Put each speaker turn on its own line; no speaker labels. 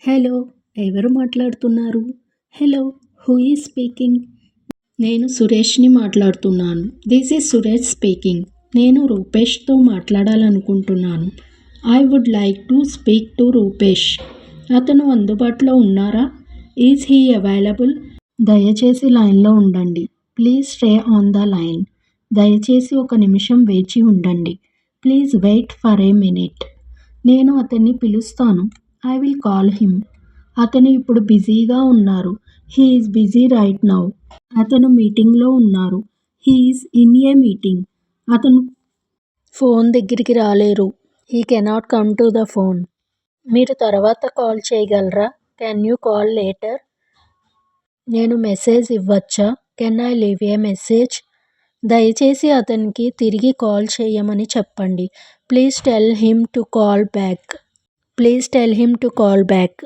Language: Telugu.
హలో! ఎవరు మాట్లాడుతున్నారు? హలో! Who is speaking? నేను సురేష్‌ని మాట్లాడుతున్నాను. This is Suresh speaking. నేను రూపేష్‌తో మాట్లాడాలనుకుంటున్నాను. I would like to speak to Rupesh. అతను అందుబాటులో ఉన్నారా? Is he available? దయచేసి లైన్‌లో ఉండండి. Please stay on the line. దయచేసి ఒక నిమిషం వేచి ఉండండి. Please wait for a minute. నేను అతన్ని పిలుస్తాను. I will call him. అతను ఇప్పుడు బిజీగా ఉన్నారు. He is busy right now. అతను మీటింగ్లో ఉన్నారు. He is in a meeting. అతను ఫోన్ దగ్గరికి రాలేరు. He cannot come to the phone. మీరు తర్వాత కాల్ చేయగలరా? Can you call later? నేను మెసేజ్ ఇవ్వచ్చా? Can I leave a message? దయచేసి అతనికి తిరిగి కాల్ చేయమని చెప్పండి. Please tell him to call back. Please tell him to call back.